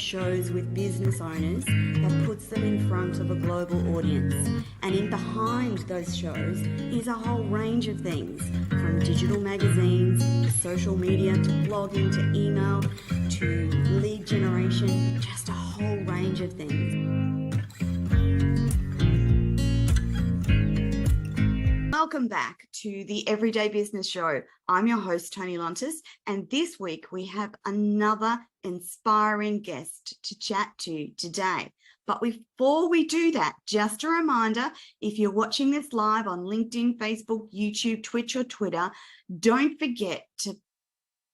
shows with business owners that puts them in front of a global audience. And in behind those shows is a whole range of things, from digital magazines to social media to blogging to email to lead generation, just a whole range of things. Welcome back to the Everyday Business Show. I'm your host, Tony Lontis, and this week we have another inspiring guest to chat to today. But before we do that, just a reminder, if you're watching this live on LinkedIn, Facebook, YouTube, Twitch, or Twitter, don't forget to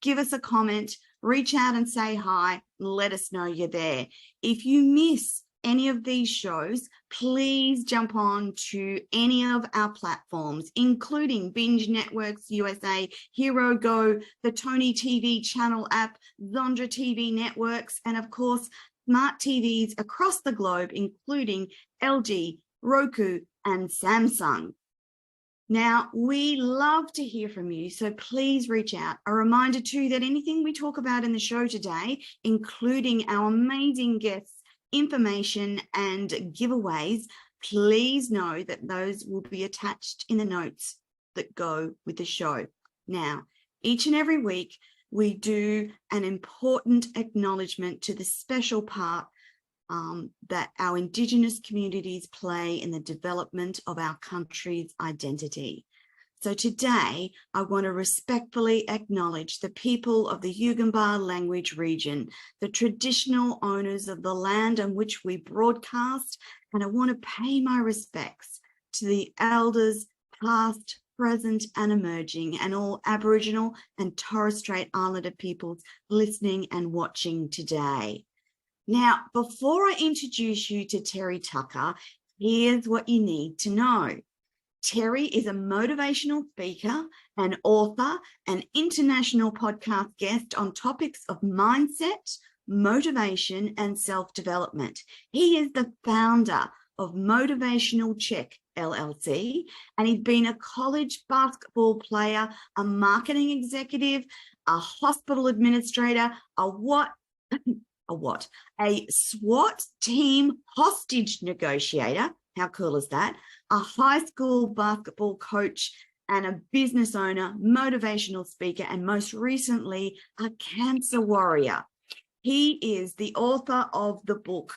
give us a comment, reach out and say hi, and let us know you're there. If you miss any of these shows, please jump on to any of our platforms, including Binge Networks USA, Hero Go, the Tony TV channel app, Zondra TV networks, and of course, smart TVs across the globe, including LG, Roku, and Samsung. Now, we love to hear from you, so please reach out. A reminder too that anything we talk about in the show today, including our amazing guests, information and giveaways, please know that those will be attached in the notes that go with the show. Now, each and every week, we do an important acknowledgement to the special part that our Indigenous communities play in the development of our country's identity. So today, I want to respectfully acknowledge the people of the Yugambeh language region, the traditional owners of the land on which we broadcast, and I want to pay my respects to the elders past, present, and emerging, and all Aboriginal and Torres Strait Islander peoples listening and watching today. Now, before I introduce you to Terry Tucker, here's what you need to know. Terry is a motivational speaker, an author, an international podcast guest on topics of mindset, motivation, and self-development. He is the founder of Motivational Check, LLC, and he's been a college basketball player, a marketing executive, a hospital administrator, a SWAT team hostage negotiator. How cool is that? A high school basketball coach and a business owner, motivational speaker, and most recently, a cancer warrior. He is the author of the book,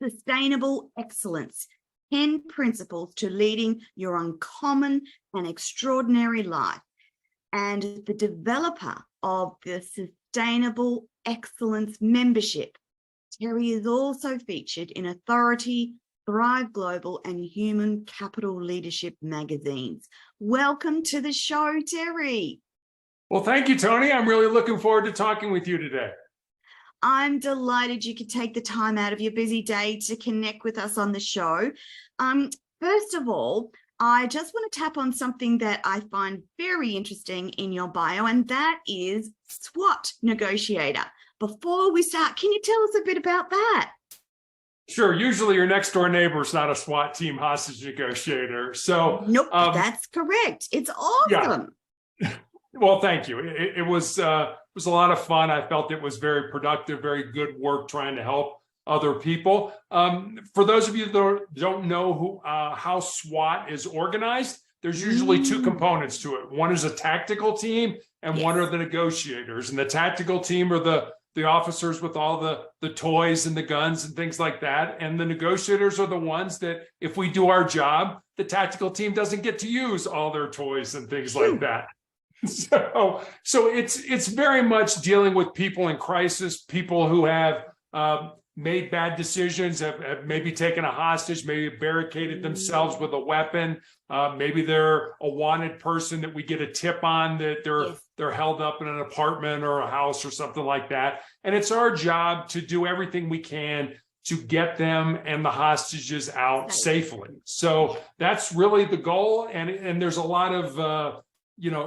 Sustainable Excellence, 10 Principles to Leading Your Uncommon and Extraordinary Life, and the developer of the Sustainable Excellence membership. Terry is also featured in Authority, Thrive Global, and Human Capital Leadership magazines. Welcome to the show, Terry. Well, thank you, Tony. I'm really looking forward to talking with you today. I'm delighted you could take the time out of your busy day to connect with us on the show. First of all, I just want to tap on something that I find very interesting in your bio, and that is SWAT negotiator. Before we start, can you tell us a bit about that? Sure. Usually your next door neighbor is not a SWAT team hostage negotiator. So nope, that's correct. It's awesome. Yeah. Well, thank you. It was a lot of fun. I felt it was very productive, very good work trying to help other people. For those of you that don't know how SWAT is organized, there's usually two components to it. One is a tactical team and one are the negotiators. And the tactical team are the officers with all the toys and the guns and things like that. And the negotiators are the ones that, if we do our job, the tactical team doesn't get to use all their toys and things like that. So it's very much dealing with people in crisis, people who have made bad decisions, have maybe taken a hostage, maybe barricaded themselves with a weapon. Maybe they're a wanted person that we get a tip on that they're held up in an apartment or a house or something like that. And it's our job to do everything we can to get them and the hostages out safely. So that's really the goal. And there's a lot of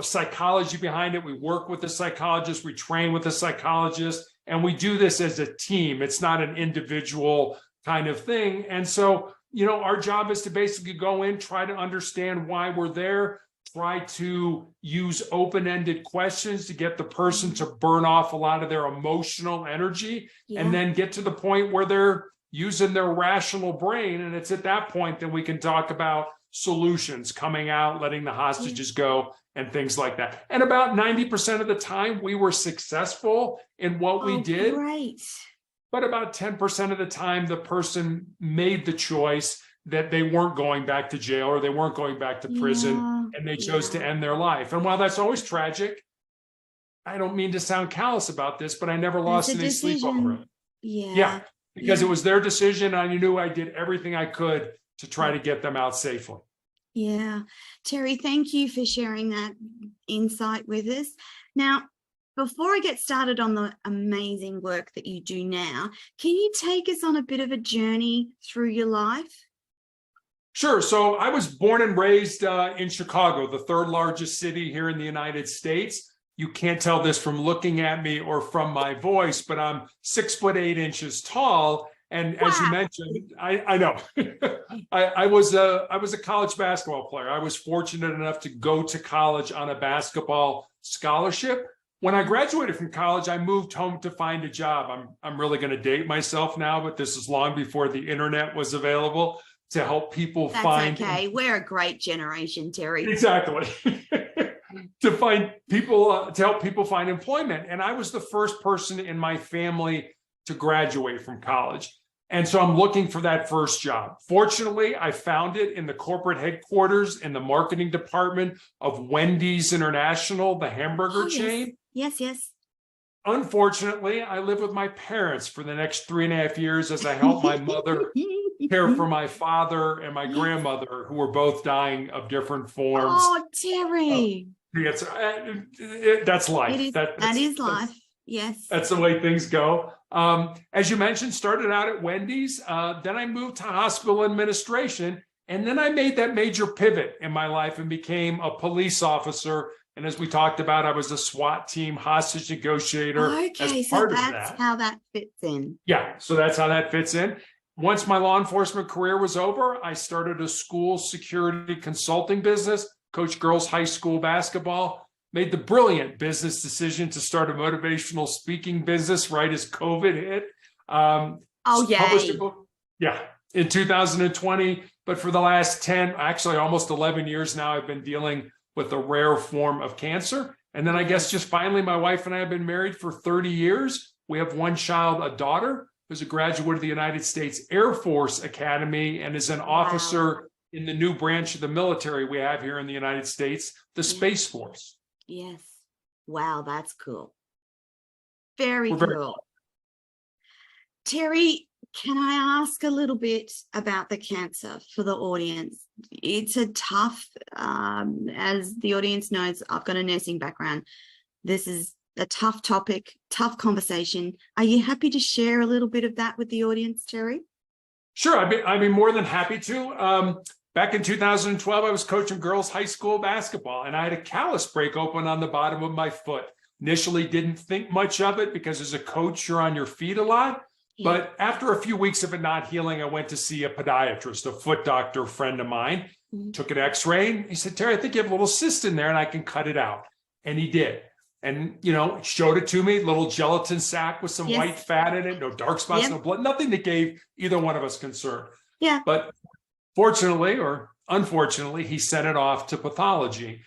psychology behind it. We work with a psychologist, we train with a psychologist, and we do this as a team. It's not an individual kind of thing. And so, our job is to basically go in, try to understand why we're there, try to use open-ended questions to get the person to burn off a lot of their emotional energy, and then get to the point where they're using their rational brain. And it's at that point that we can talk about solutions, coming out, letting the hostages go, and things like that. And about 90% of the time, we were successful in what we did. Great. But about 10% of the time, the person made the choice that they weren't going back to jail or they weren't going back to prison, and they chose to end their life. And while that's always tragic, I don't mean to sound callous about this, but I never lost any sleep over it. Yeah, because it was their decision. I knew I did everything I could to try to get them out safely. Yeah. Terry, thank you for sharing that insight with us. Now, before I get started on the amazing work that you do now, can you take us on a bit of a journey through your life? Sure. So I was born and raised in Chicago, the third largest city here in the United States. You can't tell this from looking at me or from my voice, but I'm 6'8" tall. And as you mentioned, I know I was a college basketball player. I was fortunate enough to go to college on a basketball scholarship. When I graduated from college, I moved home to find a job. I'm really going to date myself now, but this is long before the internet was available to help people find. That's okay. We're a great generation, Terry. Exactly. To find people, to help people find employment. And I was the first person in my family to graduate from college. And so I'm looking for that first job. Fortunately, I found it in the corporate headquarters in the marketing department of Wendy's International, the hamburger chain. Yes, yes. Unfortunately, I lived with my parents for the next 3.5 years as I helped my mother care for my father and my grandmother, who were both dying of different forms. Oh, Terry. That's life. That is life. Yes. That's the way things go. As you mentioned, started out at Wendy's. Then I moved to hospital administration. And then I made that major pivot in my life and became a police officer. And as we talked about, I was a SWAT team hostage negotiator. Okay, so that's how that fits in. Yeah, so that's how that fits in. Once my law enforcement career was over, I started a school security consulting business, coached girls high school basketball, made the brilliant business decision to start a motivational speaking business right as COVID hit. Published a book, in 2020. But for the last 10, actually almost 11 years now, I've been dealing with a rare form of cancer. And then I guess just finally, my wife and I have been married for 30 years. We have one child, a daughter, who's a graduate of the United States Air Force Academy and is an officer in the new branch of the military we have here in the United States, the Space Force. Yes. Wow, that's cool. Very cool. Terry, can I ask a little bit about the cancer for the audience? It's a tough, as the audience knows, I've got a nursing background. This is a tough topic, tough conversation. Are you happy to share a little bit of that with the audience, Terry? Sure, I'd be more than happy to. Back in 2012, I was coaching girls high school basketball, and I had a callus break open on the bottom of my foot. Initially, didn't think much of it because as a coach, you're on your feet a lot. But after a few weeks of it not healing, I went to see a podiatrist, a foot doctor friend of mine, took an x-ray, and he said, Terry, I think you have a little cyst in there and I can cut it out. And he did. And, showed it to me, little gelatin sac with some white fat in it, no dark spots, no blood, nothing that gave either one of us concern. Yeah. But fortunately or unfortunately, he sent it off to pathology.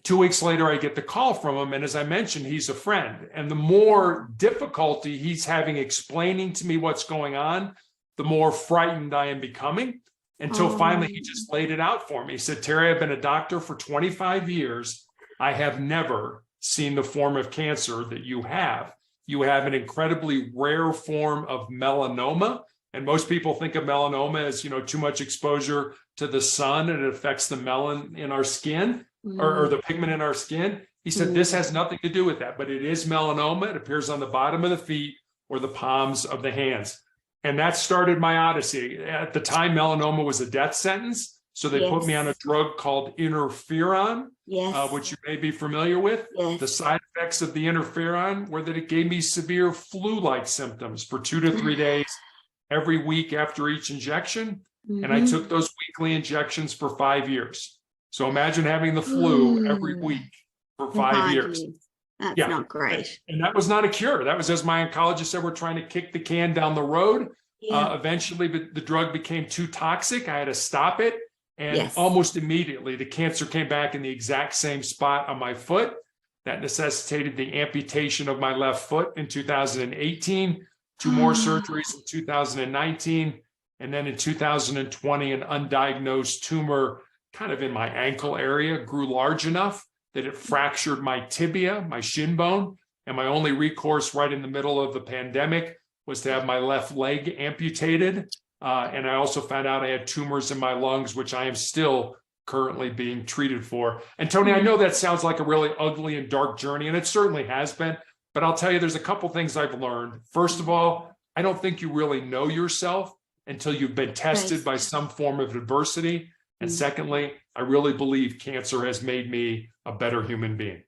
2 weeks later, I get the call from him. And as I mentioned, he's a friend. And the more difficulty he's having explaining to me what's going on, the more frightened I am becoming, until finally he just laid it out for me. He said, Terry, I've been a doctor for 25 years. I have never seen the form of cancer that you have. You have an incredibly rare form of melanoma. And most people think of melanoma as, too much exposure to the sun and it affects the melanin in our skin. Or the pigment in our skin. He said, this has nothing to do with that, but it is melanoma. It appears on the bottom of the feet or the palms of the hands. And that started my odyssey. At the time, melanoma was a death sentence. So they put me on a drug called interferon, which you may be familiar with. The side effects of the interferon were that it gave me severe flu-like symptoms for 2 to 3 days every week after each injection. And I took those weekly injections for 5 years. So imagine having the flu every week for For 5 years. That's Yeah. not great. And that was not a cure. That was, as my oncologist said, we're trying to kick the can down the road. Yeah. Eventually, the drug became too toxic. I had to stop it. And Yes. almost immediately, the cancer came back in the exact same spot on my foot. That necessitated the amputation of my left foot in 2018, 2 more surgeries in 2019. And then in 2020, an undiagnosed tumor kind of in my ankle area grew large enough that it fractured my tibia, my shin bone. And my only recourse right in the middle of the pandemic was to have my left leg amputated. And I also found out I had tumors in my lungs, which I am still currently being treated for. And Tony, I know that sounds like a really ugly and dark journey, and it certainly has been. But I'll tell you, there's a couple things I've learned. First of all, I don't think you really know yourself until you've been tested by some form of adversity. And secondly, I really believe cancer has made me a better human being.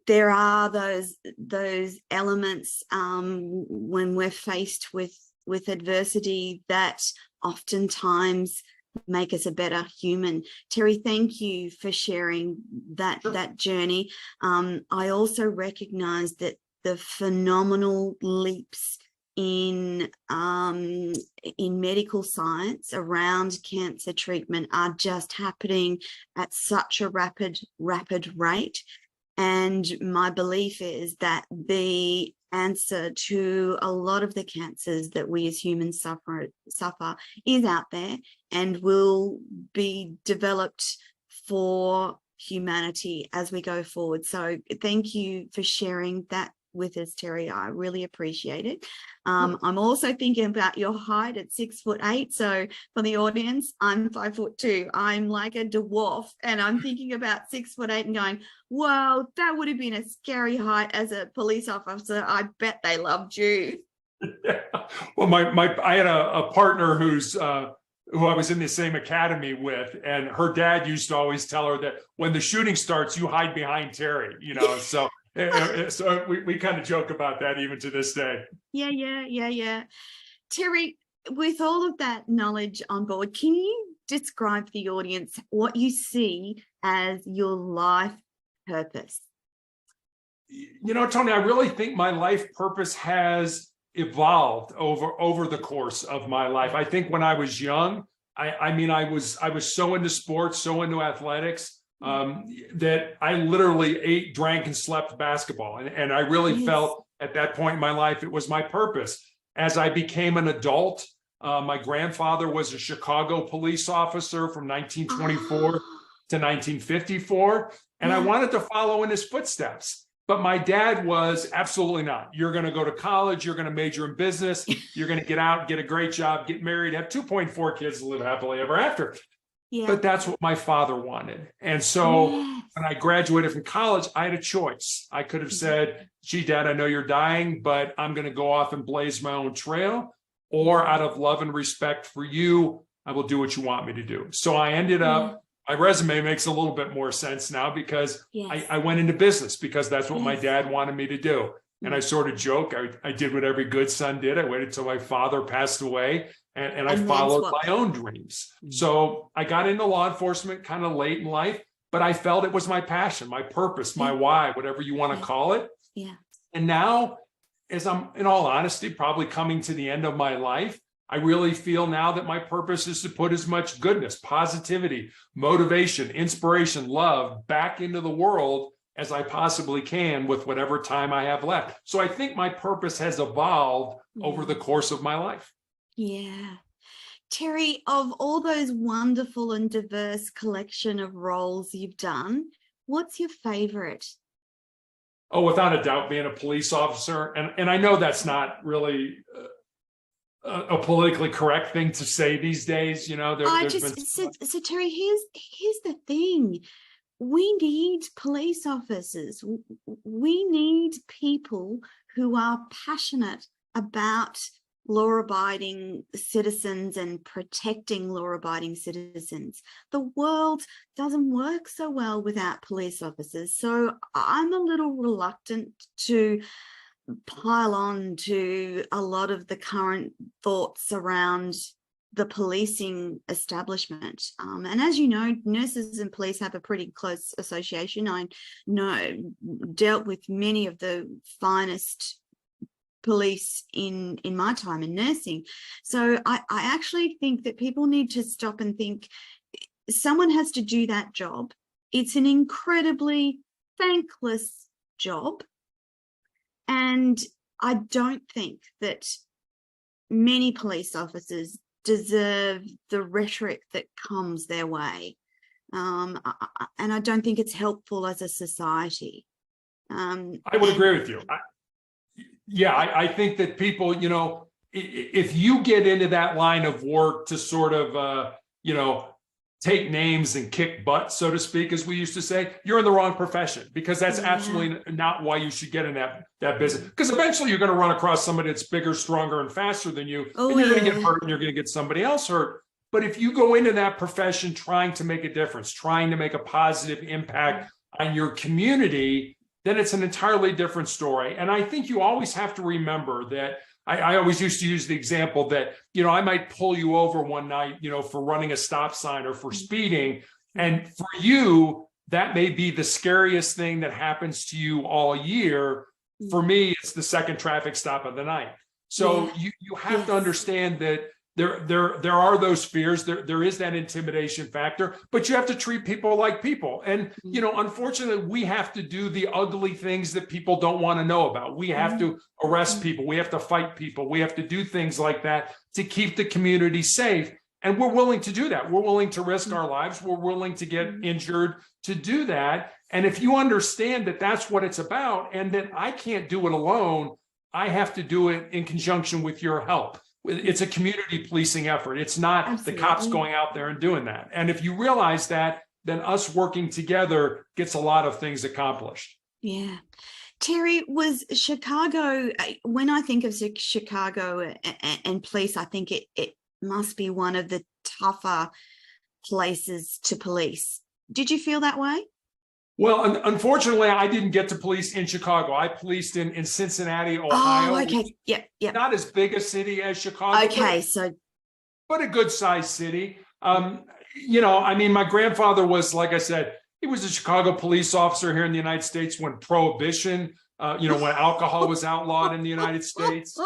There are those elements when we're faced with adversity that oftentimes make us a better human. Terry, thank you for sharing that journey. I also recognize that the phenomenal leaps in medical science around cancer treatment are just happening at such a rapid rate. And my belief is that the answer to a lot of the cancers that we as humans suffer is out there and will be developed for humanity as we go forward. So thank you for sharing that with us, Terry. I really appreciate it. I'm also thinking about your height at 6'8". So for the audience, I'm 5'2". I'm like a dwarf, and I'm thinking about 6'8" and going, wow, that would have been a scary height as a police officer. I bet they loved you. Yeah. Well, I had a partner who I was in the same academy with, and her dad used to always tell her that when the shooting starts, you hide behind Terry, so so we kind of joke about that even to this day. Yeah. Terry, with all of that knowledge on board, can you describe for the audience what you see as your life purpose? Tony, I really think my life purpose has evolved over the course of my life. I think when I was young, I was so into sports, so into athletics, that I literally ate, drank, and slept basketball. And I really felt at that point in my life, it was my purpose. As I became an adult, my grandfather was a Chicago police officer from 1924 to 1954. And I wanted to follow in his footsteps. But my dad was absolutely not. You're going to go to college. You're going to major in business. You're going to get out, get a great job, get married, have 2.4 kids, live happily ever after. Yeah. But that's what my father wanted. And so when I graduated from college, I had a choice. I could have said, gee, Dad, I know you're dying, but I'm going to go off and blaze my own trail. Or out of love and respect for you, I will do what you want me to do. So I ended up, my resume makes a little bit more sense now because I went into business because that's what my dad wanted me to do. And I sort of joke, I did what every good son did. I waited till my father passed away and I followed my own dreams. So I got into law enforcement kind of late in life, but I felt it was my passion, my purpose, my why, whatever you want to call it. And now, as I'm, in all honesty, probably coming to the end of my life, I really feel now that my purpose is to put as much goodness, positivity, motivation, inspiration, love back into the world as I possibly can with whatever time I have left. So I think my purpose has evolved over the course of my life. Yeah. Terry, of all those wonderful and diverse collection of roles you've done, what's your favorite? Oh, without a doubt, being a police officer. And I know that's not really a politically correct thing to say these days. So Terry, here's the thing. We need police officers. We need people who are passionate about law-abiding citizens and protecting law-abiding citizens. The world doesn't work so well without police officers. So I'm a little reluctant to pile on to a lot of the current thoughts around the policing establishment. And as you know, nurses and police have a pretty close association. I dealt with many of the finest police in my time in nursing. So I actually think that people need to stop and think, someone has to do that job. It's an incredibly thankless job. And I don't think that many police officers deserve the rhetoric that comes their way. And I don't think it's helpful as a society. I would agree with you. I think that people, if you get into that line of work to sort of, take names and kick butt, so to speak, as we used to say, you're in the wrong profession, because that's absolutely not why you should get in that business. Because eventually you're going to run across somebody that's bigger, stronger, and faster than you, and you're going to get hurt and you're going to get somebody else hurt. But if you go into that profession trying to make a difference, trying to make a positive impact on your community, then it's an entirely different story. And I think you always have to remember that I always used to use the example that, I might pull you over one night, for running a stop sign or for speeding. And for you, that may be the scariest thing that happens to you all year. For me, it's the second traffic stop of the night. So you have to understand that there are those fears. There is that intimidation factor, but you have to treat people like people. And, unfortunately, we have to do the ugly things that people don't want to know about. We have to arrest people. We have to fight people. We have to do things like that to keep the community safe. And we're willing to do that. We're willing to risk our lives. We're willing to get injured to do that. And if you understand that that's what it's about, and that I can't do it alone, I have to do it in conjunction with your help. It's a community policing effort. It's not the cops going out there and doing that. And if you realize that, then us working together gets a lot of things accomplished. Yeah. Terry, was Chicago, when I think of Chicago and police, I think it must be one of the tougher places to police. Did you feel that way? Well, unfortunately, I didn't get to police in Chicago. I policed in Cincinnati, Ohio. Oh, okay. Yep. Not as big a city as Chicago. Okay, but a good sized city. My grandfather was, like I said, he was a Chicago police officer here in the United States when Prohibition, when alcohol was outlawed in the United States.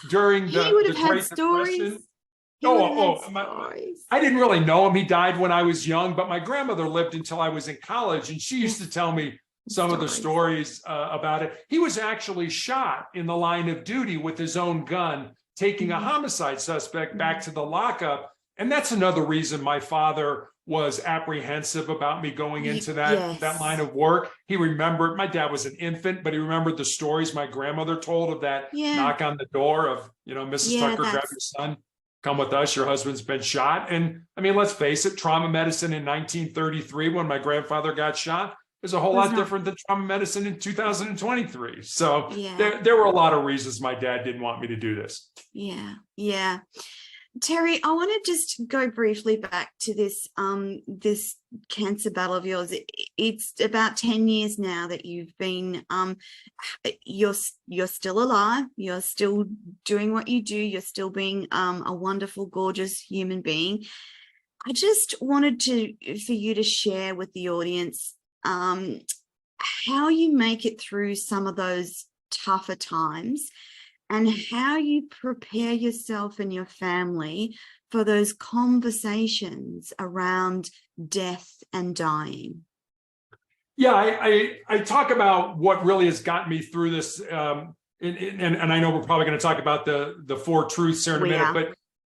During the Great Depression. I didn't really know him. He died when I was young, but my grandmother lived until I was in college, and she used to tell me some of the stories about it. He was actually shot in the line of duty with his own gun, taking a homicide suspect back to the lockup. And that's another reason my father was apprehensive about me going into that line of work. He remembered, my dad was an infant, but he remembered the stories my grandmother told of that knock on the door of, Mrs. Tucker, grab your son. Come with us, your husband's been shot. And let's face it, trauma medicine in 1933, when my grandfather got shot, is a whole lot different than trauma medicine in 2023. So there were a lot of reasons my dad didn't want me to do this. Yeah. Terry, I want to just go briefly back to this this cancer battle of yours. It's about 10 years now that you've been you're still alive, you're still doing what you do, you're still being a wonderful, gorgeous human being. I just wanted for you to share with the audience how you make it through some of those tougher times, and how you prepare yourself and your family for those conversations around death and dying. Yeah, I talk about what really has gotten me through this, and I know we're probably going to talk about the 4 truths here in a minute, but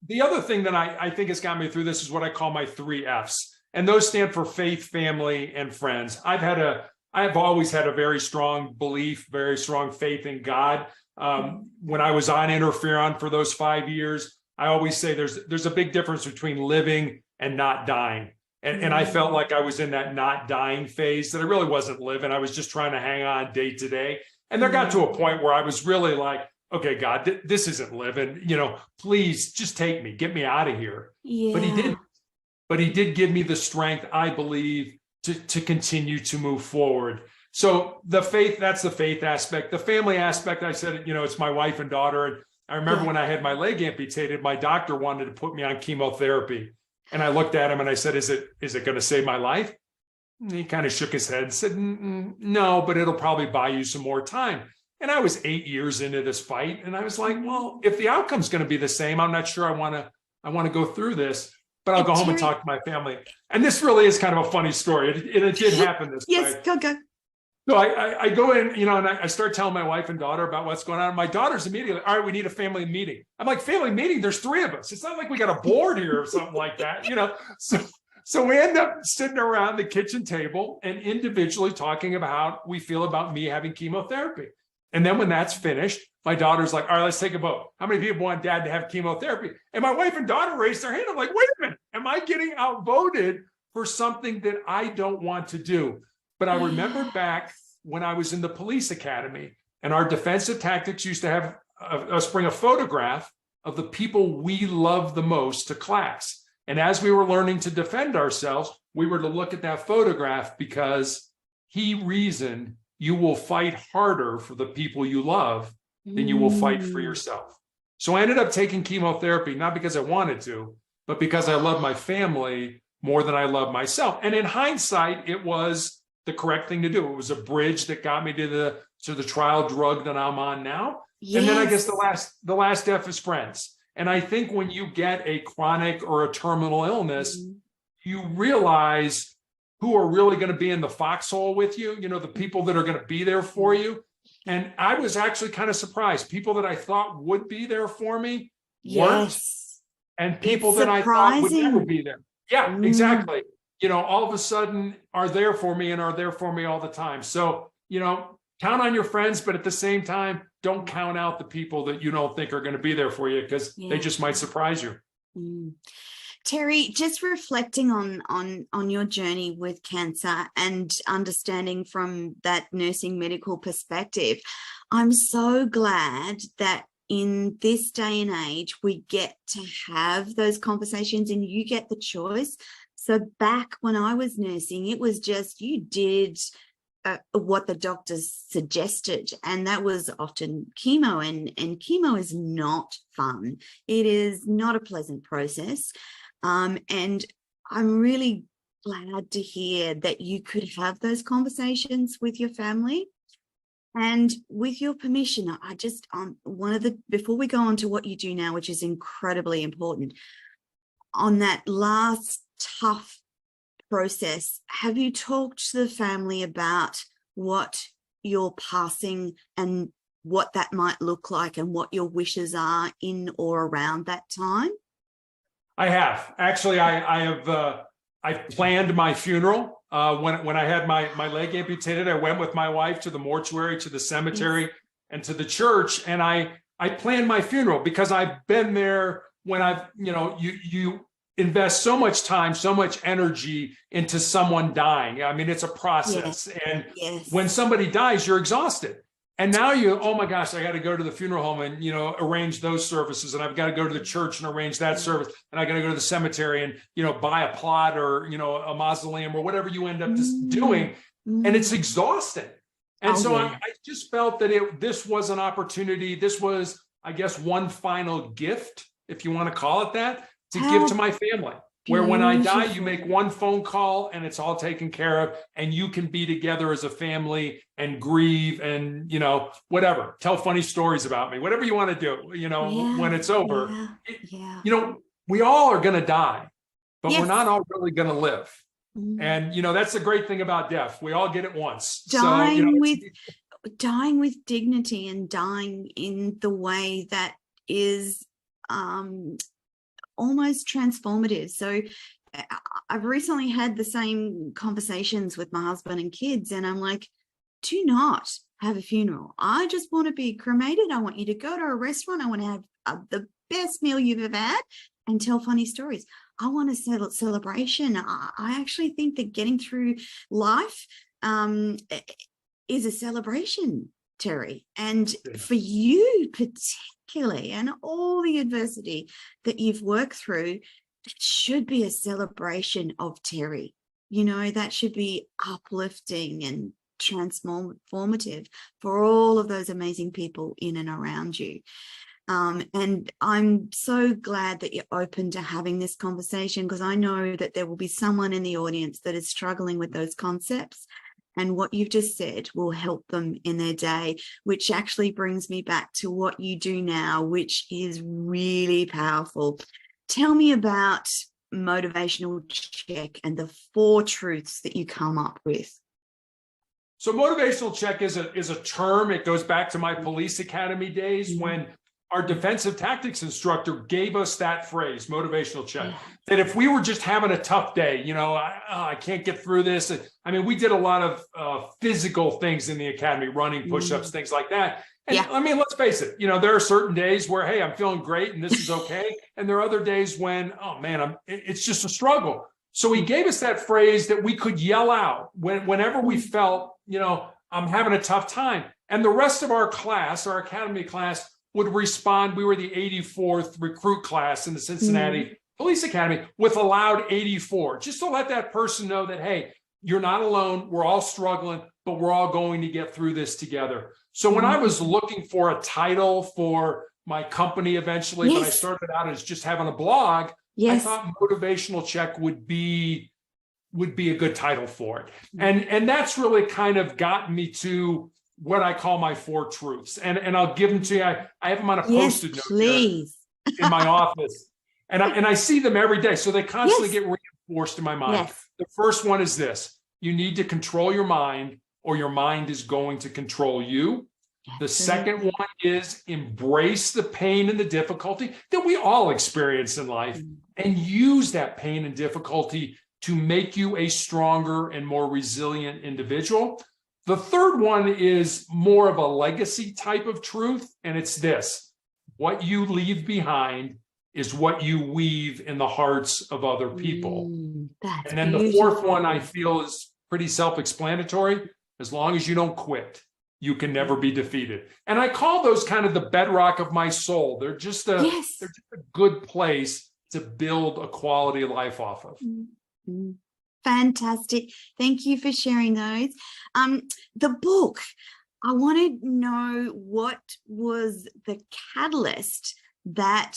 the other thing that I think has gotten me through this is what I call my 3 Fs, and those stand for faith, family, and friends. I've always had a very strong belief, very strong faith in God. When I was on interferon for those 5 years, I always say there's a big difference between living and not dying. And I felt like I was in that not dying phase, that I really wasn't living. I was just trying to hang on day to day. And there got to a point where I was really like, okay, God, this isn't living, please just take me, get me out of here. But he didn't. But he did give me the strength, I believe, to continue to move forward. So the faith, that's the faith aspect. The family aspect, I said, it's my wife and daughter. And I remember when I had my leg amputated, my doctor wanted to put me on chemotherapy. And I looked at him and I said, is it going to save my life? And he kind of shook his head and said, no, but it'll probably buy you some more time. And I was 8 years into this fight. And I was like, well, if the outcome's going to be the same, I'm not sure I want to go through this, but I'll go home and talk to my family. And this really is kind of a funny story. It did happen this way. Yes, go. So I go in, and I start telling my wife and daughter about what's going on. My daughter's immediately, all right, we need a family meeting. I'm like, family meeting? There's 3 of us. It's not like we got a board here or something like that, So we end up sitting around the kitchen table and individually talking about how we feel about me having chemotherapy. And then when that's finished, my daughter's like, all right, let's take a vote. How many people want dad to have chemotherapy? And my wife and daughter raised their hand. I'm like, wait a minute, am I getting outvoted for something that I don't want to do? But I remember back when I was in the police academy, and our defensive tactics used to have us bring a photograph of the people we love the most to class. And as we were learning to defend ourselves, we were to look at that photograph because he reasoned you will fight harder for the people you love than you will fight for yourself. So I ended up taking chemotherapy, not because I wanted to, but because I love my family more than I love myself. And in hindsight, it was the correct thing to do. It was a bridge that got me to the trial drug that I'm on now. Yes. And then I guess the last F is friends. And I think when you get a chronic or a terminal illness, you realize who are really going to be in the foxhole with you, the people that are going to be there for you. And I was actually kind of surprised. People that I thought would be there for me weren't. And people that I thought would never be there. Yeah, exactly. All of a sudden are there for me and are there for me all the time. So, count on your friends, but at the same time, don't count out the people that you don't think are going to be there for you because they just might surprise you. Terry, just reflecting on your journey with cancer and understanding from that nursing medical perspective, I'm so glad that in this day and age, we get to have those conversations and you get the choice. So back when I was nursing, it was just you did what the doctors suggested, and that was often chemo, and chemo is not fun. It is not a pleasant process, and I'm really glad to hear that you could have those conversations with your family. And with your permission, I just before we go on to what you do now, which is incredibly important, on that last tough process, have you talked to the family about what your passing and what that might look like and what your wishes are in or around that time? I have. Actually, I've planned my funeral. When I had my leg amputated, I went with my wife to the mortuary, to the cemetery, and to the church, and I planned my funeral because I've been there when you invest so much time, so much energy into someone dying. I mean, it's a process. And when somebody dies, you're exhausted. And now oh my gosh, I got to go to the funeral home and, arrange those services. And I've got to go to the church and arrange that service. And I got to go to the cemetery and, buy a plot or, a mausoleum or whatever you end up just doing. And it's exhausting. And I just felt that this was an opportunity. This was, I guess, one final gift, if you want to call it that, to give to my family, where when I die, you make one phone call and it's all taken care of, and you can be together as a family and grieve and, whatever, tell funny stories about me, whatever you want to do, when it's over. We all are going to die, but we're not all really going to live. And, that's the great thing about death. We all get it once. Dying with dignity and dying in the way that is, almost transformative. So I've recently had the same conversations with my husband and kids, and I'm like, do not have a funeral. I just want to be cremated. I want you to go to a restaurant. I want to have the best meal you've ever had and tell funny stories. I want a celebration. I actually think that getting through life is a celebration, Terry. And for you particularly, and all the adversity that you've worked through, it should be a celebration of Terry. That should be uplifting and transformative for all of those amazing people in and around you. And I'm so glad that you're open to having this conversation, because I know that there will be someone in the audience that is struggling with those concepts. And what you've just said will help them in their day, which actually brings me back to what you do now, which is really powerful. Tell me about Motivational Check and the 4 truths that you come up with. So motivational check is a term. It goes back to my police academy days when our defensive tactics instructor gave us that phrase, motivational check, that if we were just having a tough day, I can't get through this. I mean, we did a lot of physical things in the academy, running, push-ups, things like that. And I mean, let's face it, there are certain days where, hey, I'm feeling great and this is okay. And there are other days when, oh man, it's just a struggle. So he gave us that phrase that we could yell out whenever we felt, I'm having a tough time. And the rest of our class, our academy class, would respond. We were the 84th recruit class in the Cincinnati Police Academy with a loud 84, just to let that person know that, hey, you're not alone. We're all struggling, but we're all going to get through this together. So when I was looking for a title for my company eventually, but I started out as just having a blog, I thought motivational check would be a good title for it. And that's really kind of gotten me to what I call my 4 truths. And I'll give them to you. I have them on a Post-it note here in my office. And I see them every day. So they constantly get reinforced in my mind. The first one is this: you need to control your mind, or your mind is going to control you. The second one is embrace the pain and the difficulty that we all experience in life, and use that pain and difficulty to make you a stronger and more resilient individual. The third one is more of a legacy type of truth, and it's this: what you leave behind is what you weave in the hearts of other people. And then the fourth one I feel is pretty self-explanatory: as long as you don't quit, you can never be defeated. And I call those kind of the bedrock of my soul. They're just a good place to build a quality life off of. Fantastic. Thank you for sharing those. The book, I want to know, what was the catalyst that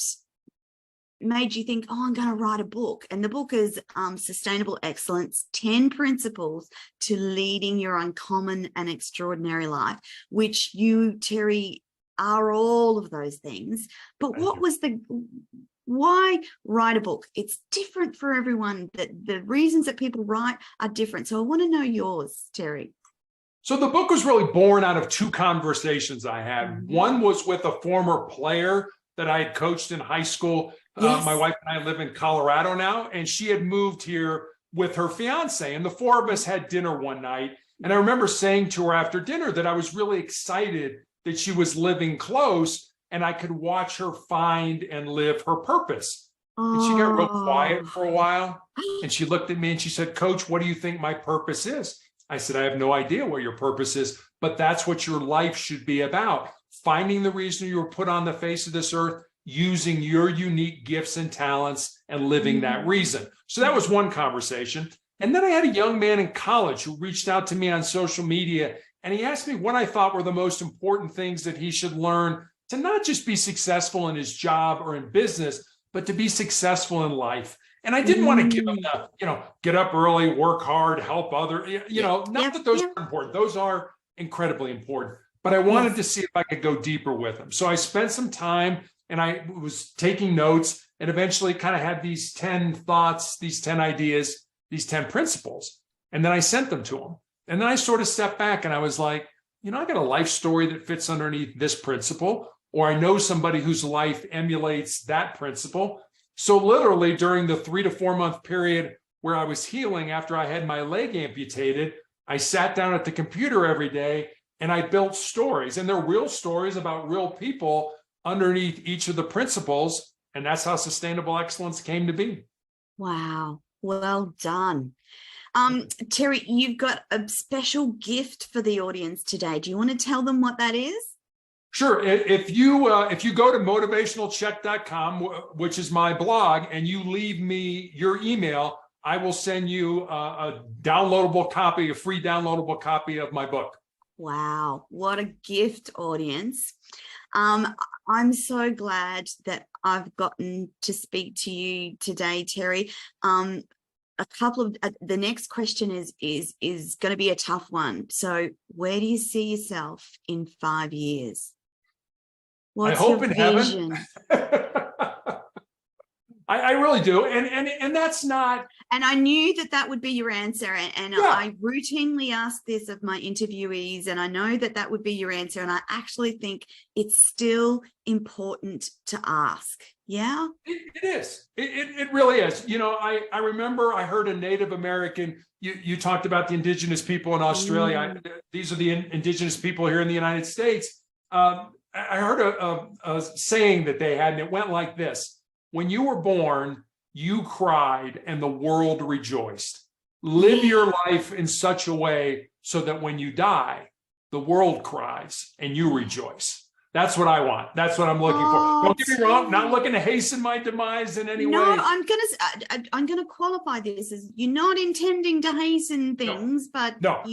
made you think, oh, I'm going to write a book? And the book is Sustainable Excellence, 10 Principles to Leading Your Uncommon and Extraordinary Life, which you, Terry, are all of those things. But what was why write a book? It's different for everyone. The reasons that people write are different. So I want to know yours, Terry. So the book was really born out of 2 conversations I had. One was with a former player that I had coached in high school. My wife and I live in Colorado now, and she had moved here with her fiance, and the 4 of us had dinner one night. And I remember saying to her after dinner that I was really excited that she was living close and I could watch her find and live her purpose. And she got real quiet for a while, and she looked at me and she said, "Coach, what do you think my purpose is?" I said, "I have no idea what your purpose is, but that's what your life should be about. Finding the reason you were put on the face of this earth, using your unique gifts and talents, and living that reason." So that was one conversation. And then I had a young man in college who reached out to me on social media, and he asked me what I thought were the most important things that he should learn to not just be successful in his job or in business, but to be successful in life. And I didn't want to give him the, get up early, work hard, help others, not that those are important. Those are incredibly important. But I wanted to see if I could go deeper with him. So I spent some time and I was taking notes, and eventually kind of had these 10 thoughts, these 10 ideas, these 10 principles. And then I sent them to him. And then I sort of stepped back and I was like, I got a life story that fits underneath this principle, or I know somebody whose life emulates that principle. So literally during the 3 to 4 month period where I was healing after I had my leg amputated, I sat down at the computer every day and I built stories, and they're real stories about real people underneath each of the principles. And that's how Sustainable Excellence came to be. Wow. Well done. Terry, you've got a special gift for the audience today. Do you want to tell them what that is? Sure. If you go to motivationalcheck.com, which is my blog, and you leave me your email, I will send you a downloadable copy, a free downloadable copy of my book. Wow. What a gift, audience. I'm so glad that I've gotten to speak to you today, Terry. A couple of the next question is going to be a tough one. So, where do you see yourself in 5 years? What's I hope your in vision? heaven. I really do. And that's not. And I knew that would be your answer. And Yeah. I routinely ask this of my interviewees, and I know that would be your answer. And I actually think it's still important to ask. Yeah. It is. It really is. You know, I remember I heard a Native American, you talked about the indigenous people in Australia. These are the indigenous people here in the United States. I heard a saying that they had, and it went like this. When you were born, you cried and the world rejoiced. Live your life in such a way so that when you die, the world cries and you rejoice. That's what I want. That's what I'm looking for. Don't get me wrong. Not looking to hasten my demise in any way. No, I'm gonna qualify this as you're not intending to hasten things, but not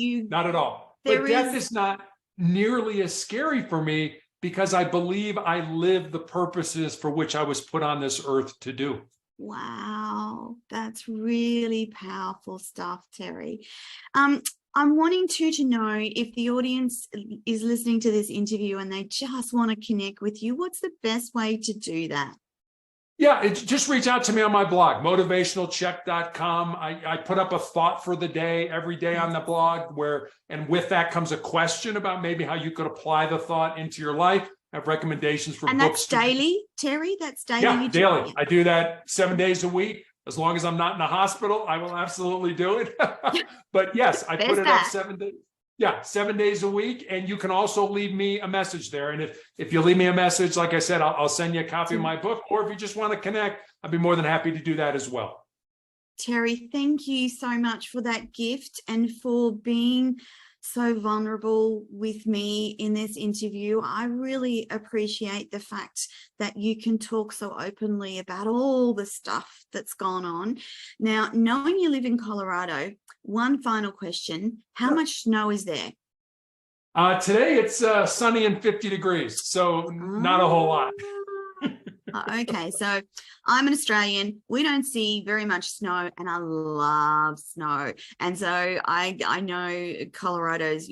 at all. But death is not nearly as scary for me because I believe I live the purposes for which I was put on this earth to do. Wow, that's really powerful stuff, Terry. I'm wanting to know if the audience is listening to this interview and they just want to connect with you, what's the best way to do that? Yeah, just reach out to me on my blog, motivationalcheck.com. I put up a thought for the day every day on the blog and with that comes a question about maybe how you could apply the thought into your life. I have recommendations for books. And that's daily, Terry? That's daily? Yeah, daily. I do that 7 days a week. As long as I'm not in a hospital, I will absolutely do it. But yes, I put it up 7 days. Yeah, 7 days a week. And you can also leave me a message there. And if you leave me a message, like I said, I'll send you a copy of my book. Or if you just want to connect, I'd be more than happy to do that as well. Terry, thank you so much for that gift and for being so vulnerable with me in this interview. I really appreciate the fact that you can talk so openly about all the stuff that's gone on. Now, knowing you live in Colorado, one final question. How much snow is there? Today it's sunny and 50 degrees, so not a whole lot. Okay, so I'm an Australian. We don't see very much snow, and I love snow. And so I know Colorado's,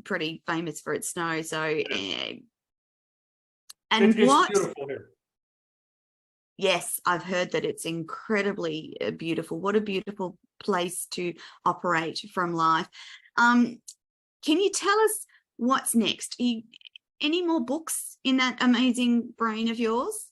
pretty famous for its snow. So, and it's beautiful here. Yes, I've heard that it's incredibly beautiful. What a beautiful place to operate from life. Can you tell us what's next? Any more books in that amazing brain of yours?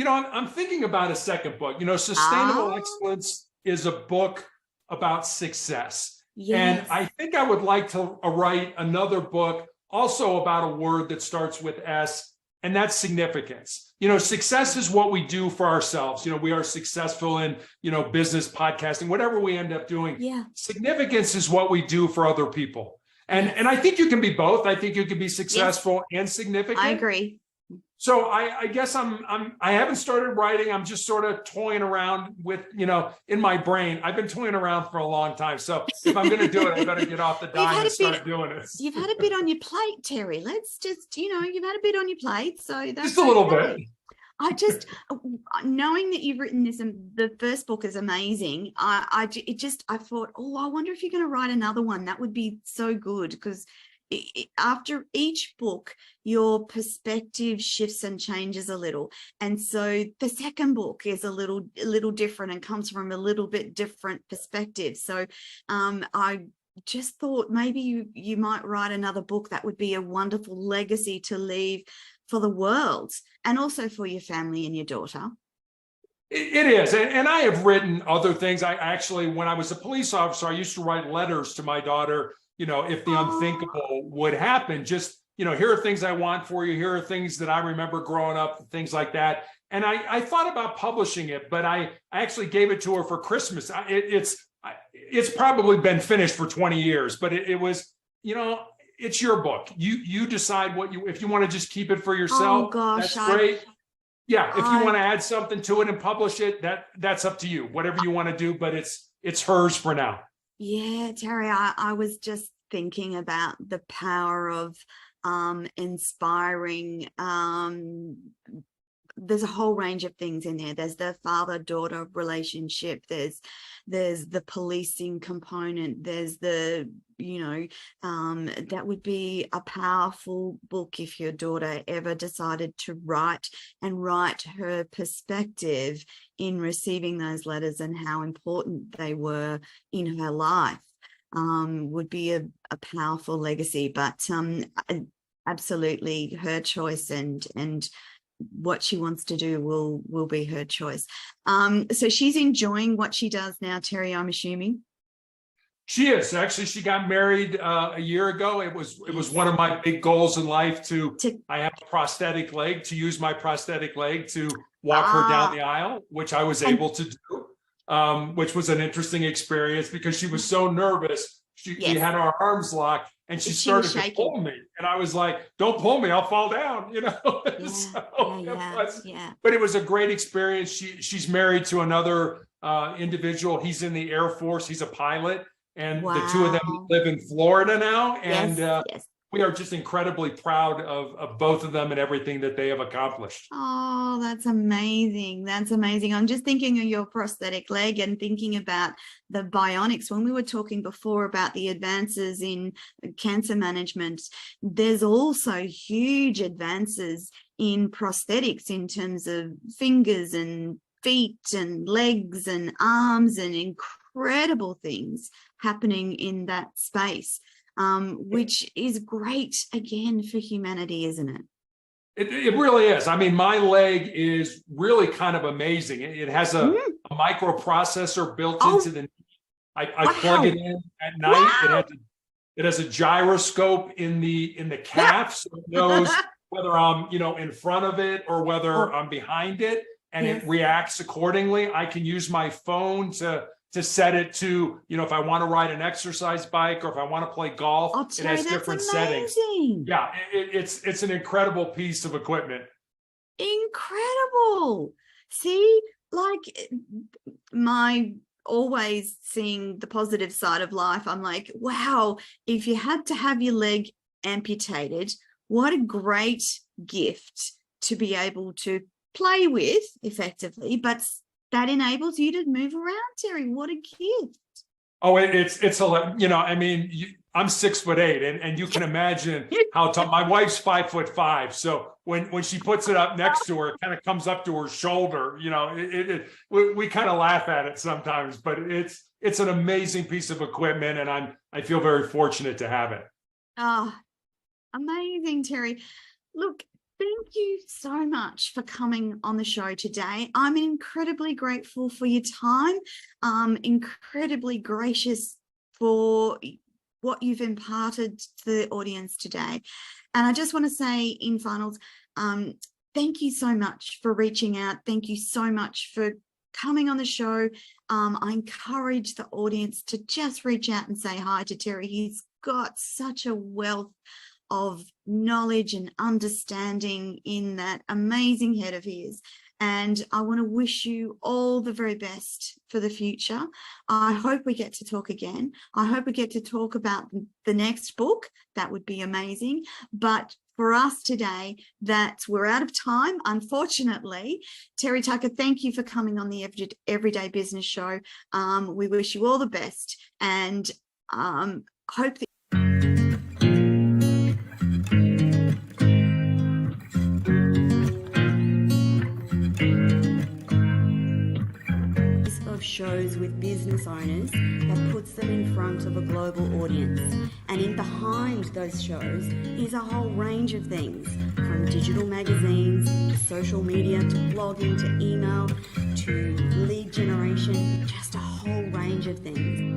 I'm thinking about a second book. Sustainable Excellence is a book about success. Yes. And I think I would like to write another book also about a word that starts with S, and that's significance. Success is what we do for ourselves. We are successful in, business, podcasting, whatever we end up doing. Yeah. Significance is what we do for other people. And I think you can be both. I think you can be successful and significant. I agree. So I guess I haven't started writing. I'm just sort of toying around with, in my brain. I've been toying around for a long time. So if I'm going to do it, I better get off the dime and start doing it. You've had a bit on your plate, Terry. Let's just, you've had a bit on your plate. So that's just a little bit. I just, knowing that you've written this, and the first book is amazing. I thought, I wonder if you're going to write another one. That would be so good because after each book, your perspective shifts and changes a little. And so the second book is a little different and comes from a little bit different perspective. So I just thought maybe you might write another book. That would be a wonderful legacy to leave for the world and also for your family and your daughter. It is. And I have written other things. I actually, when I was a police officer, I used to write letters to my daughter, if the unthinkable would happen, just, here are things I want for you. Here are things that I remember growing up, things like that. And I thought about publishing it, but I actually gave it to her for Christmas. It's probably been finished for 20 years, but it was, it's your book. You decide if you want to just keep it for yourself. Oh gosh, that's great. Yeah. If you want to add something to it and publish it, that's up to you, whatever you want to do, but it's hers for now. Yeah, Terry, I was just thinking about the power of inspiring. There's a whole range of things in there. There's the father-daughter relationship. There's the policing component. There's the, that would be a powerful book if your daughter ever decided to write her perspective in receiving those letters and how important they were in her life. Would be a powerful legacy, but absolutely her choice, and what she wants to do will be her choice. So she's enjoying what she does now, Terry, I'm assuming. She is. Actually, she got married a year ago. It was one of my big goals in life I have a prosthetic leg, to use my prosthetic leg to walk her down the aisle, which I was able to do, which was an interesting experience because she was so nervous. We had our arms locked and she started to pull me. And I was like, don't pull me, I'll fall down, But it was a great experience. She's married to another individual. He's in the Air Force. He's a pilot. And the two of them live in Florida now. And we are just incredibly proud of both of them and everything that they have accomplished. Oh, that's amazing. That's amazing. I'm just thinking of your prosthetic leg and thinking about the bionics. When we were talking before about the advances in cancer management, there's also huge advances in prosthetics in terms of fingers and feet and legs and arms, and incredible things happening in that space. Which is great, again, for humanity, isn't it? It really is. I mean, my leg is really kind of amazing. It has a microprocessor built into the knee. I plug it in at night. It has a gyroscope in the calf, so it knows whether I'm in front of it or whether I'm behind it, and it reacts accordingly. I can use my phone to set it to, if I want to ride an exercise bike or if I want to play golf, it has different settings. Yeah, it's an incredible piece of equipment. Incredible. See, like my always seeing the positive side of life, I'm like, wow, if you had to have your leg amputated, what a great gift to be able to play with effectively, but that enables you to move around, Terry. What a gift. Oh, it's I mean, I'm 6'8", and you can imagine how tough. My wife's 5'5", so when she puts it up next to her, it kind of comes up to her shoulder. We kind of laugh at it sometimes, but it's an amazing piece of equipment, and I feel very fortunate to have it. Oh, amazing, Terry. Look, thank you so much for coming on the show today. I'm incredibly grateful for your time, incredibly gracious for what you've imparted to the audience today. And I just want to say in finals, thank you so much for reaching out. Thank you so much for coming on the show. I encourage the audience to just reach out and say hi to Terry. He's got such a wealth of knowledge and understanding in that amazing head of his. And I want to wish you all the very best for the future. I hope we get to talk again. I hope we get to talk about the next book. That would be amazing. But for us today, we're out of time, unfortunately. Terry Tucker, thank you for coming on the Everyday Business Show. We wish you all the best, and hope that shows with business owners that puts them in front of a global audience. And in behind those shows is a whole range of things, from digital magazines to social media to blogging to email to lead generation, just a whole range of things.